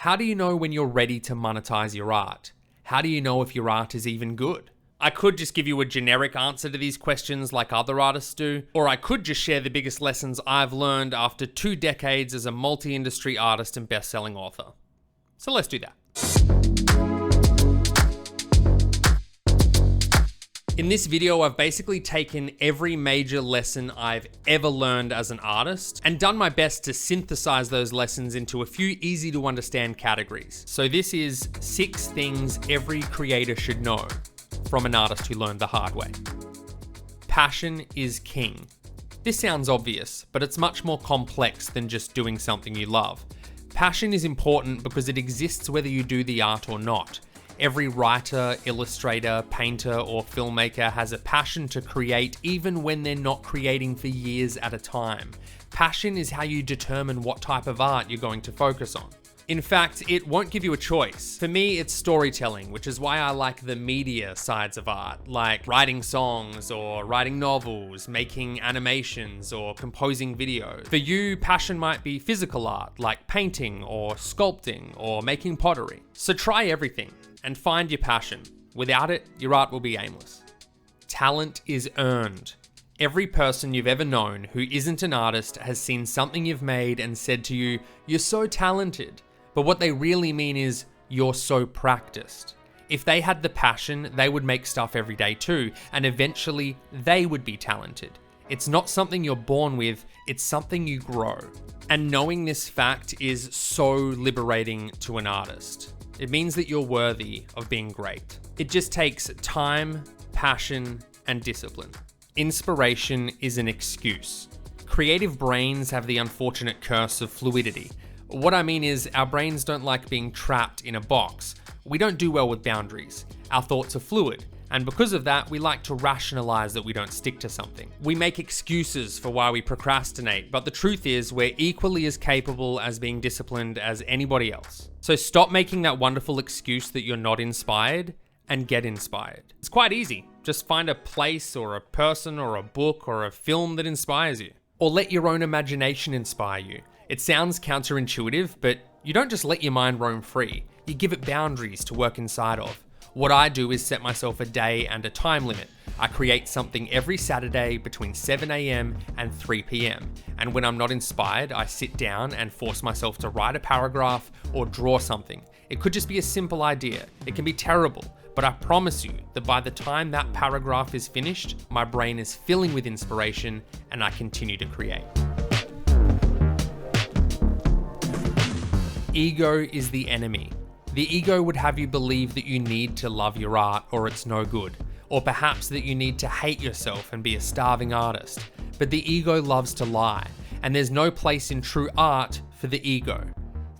How do you know when you're ready to monetize your art? How do you know if your art is even good? I could just give you a generic answer to these questions like other artists do, or I could just share the biggest lessons I've learned after 2 decades as a multi-industry artist and best-selling author. So let's do that. In this video, I've basically taken every major lesson I've ever learned as an artist and done my best to synthesize those lessons into a few easy to understand categories. So this is 6 things every creator should know from an artist who learned the hard way. Passion is king. This sounds obvious, but it's much more complex than just doing something you love. Passion is important because it exists whether you do the art or not. Every writer, illustrator, painter, or filmmaker has a passion to create even when they're not creating for years at a time. Passion is how you determine what type of art you're going to focus on. In fact, it won't give you a choice. For me, it's storytelling, which is why I like the media sides of art, like writing songs or writing novels, making animations or composing videos. For you, passion might be physical art, like painting or sculpting or making pottery. So try everything and find your passion. Without it, your art will be aimless. Talent is earned. Every person you've ever known who isn't an artist has seen something you've made and said to you, "You're so talented." But what they really mean is, "You're so practiced." If they had the passion, they would make stuff every day too, and eventually they would be talented. It's not something you're born with, it's something you grow. And knowing this fact is so liberating to an artist. It means that you're worthy of being great. It just takes time, passion, and discipline. Inspiration is an excuse. Creative brains have the unfortunate curse of fluidity. What I mean is, our brains don't like being trapped in a box. We don't do well with boundaries. Our thoughts are fluid, and because of that, we like to rationalize that we don't stick to something. We make excuses for why we procrastinate, but the truth is we're equally as capable as being disciplined as anybody else. So stop making that wonderful excuse that you're not inspired and get inspired. It's quite easy. Just find a place or a person or a book or a film that inspires you. Or let your own imagination inspire you. It sounds counterintuitive, but you don't just let your mind roam free. You give it boundaries to work inside of. What I do is set myself a day and a time limit. I create something every Saturday between 7 a.m. and 3 p.m. And when I'm not inspired, I sit down and force myself to write a paragraph or draw something. It could just be a simple idea. It can be terrible, but I promise you that by the time that paragraph is finished, my brain is filling with inspiration and I continue to create. Ego is the enemy. The ego would have you believe that you need to love your art or it's no good, or perhaps that you need to hate yourself and be a starving artist. But the ego loves to lie, and there's no place in true art for the ego.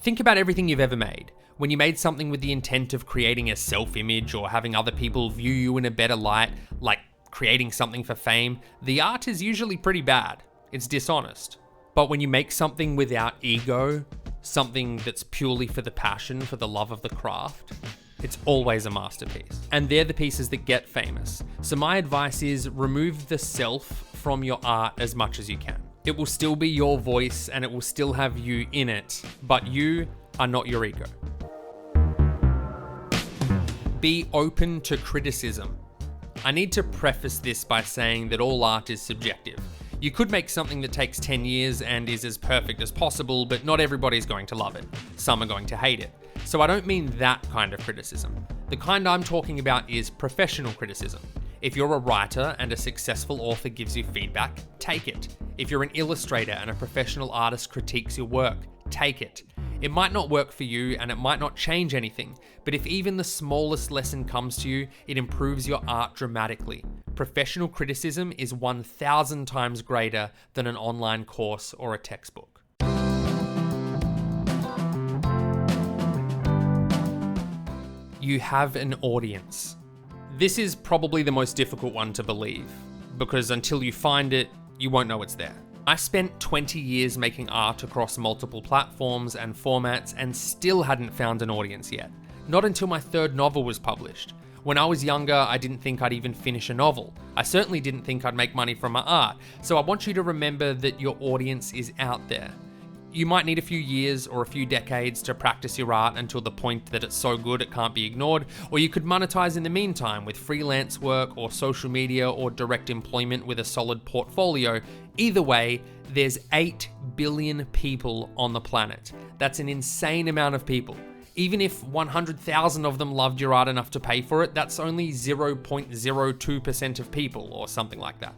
Think about everything you've ever made. When you made something with the intent of creating a self-image or having other people view you in a better light, like creating something for fame, the art is usually pretty bad. It's dishonest. But when you make something without ego, something that's purely for the passion, for the love of the craft, it's always a masterpiece. And they're the pieces that get famous. So my advice is remove the self from your art as much as you can. It will still be your voice and it will still have you in it, but you are not your ego. Be open to criticism. I need to preface this by saying that all art is subjective. You could make something that takes 10 years and is as perfect as possible, but not everybody's going to love it. Some are going to hate it. So I don't mean that kind of criticism. The kind I'm talking about is professional criticism. If you're a writer and a successful author gives you feedback, take it. If you're an illustrator and a professional artist critiques your work, take it. It might not work for you and it might not change anything, but if even the smallest lesson comes to you, it improves your art dramatically. Professional criticism is 1,000 times greater than an online course or a textbook. You have an audience. This is probably the most difficult one to believe, because until you find it, you won't know it's there. I spent 20 years making art across multiple platforms and formats and still hadn't found an audience yet. Not until my 3rd novel was published. When I was younger, I didn't think I'd even finish a novel. I certainly didn't think I'd make money from my art. So I want you to remember that your audience is out there. You might need a few years or a few decades to practice your art until the point that it's so good it can't be ignored, or you could monetize in the meantime with freelance work or social media or direct employment with a solid portfolio. Either way, there's 8 billion people on the planet. That's an insane amount of people. Even if 100,000 of them loved your art enough to pay for it, that's only 0.02% of people or something like that.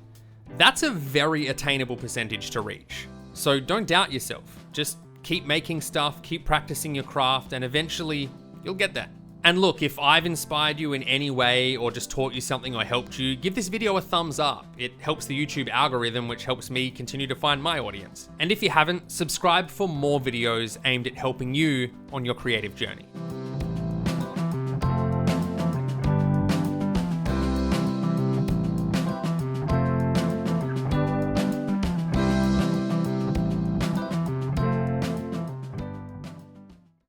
That's a very attainable percentage to reach. So don't doubt yourself. Just keep making stuff, keep practicing your craft, and eventually you'll get there. And look, if I've inspired you in any way or just taught you something or helped you, give this video a thumbs up. It helps the YouTube algorithm, which helps me continue to find my audience. And if you haven't, subscribe for more videos aimed at helping you on your creative journey.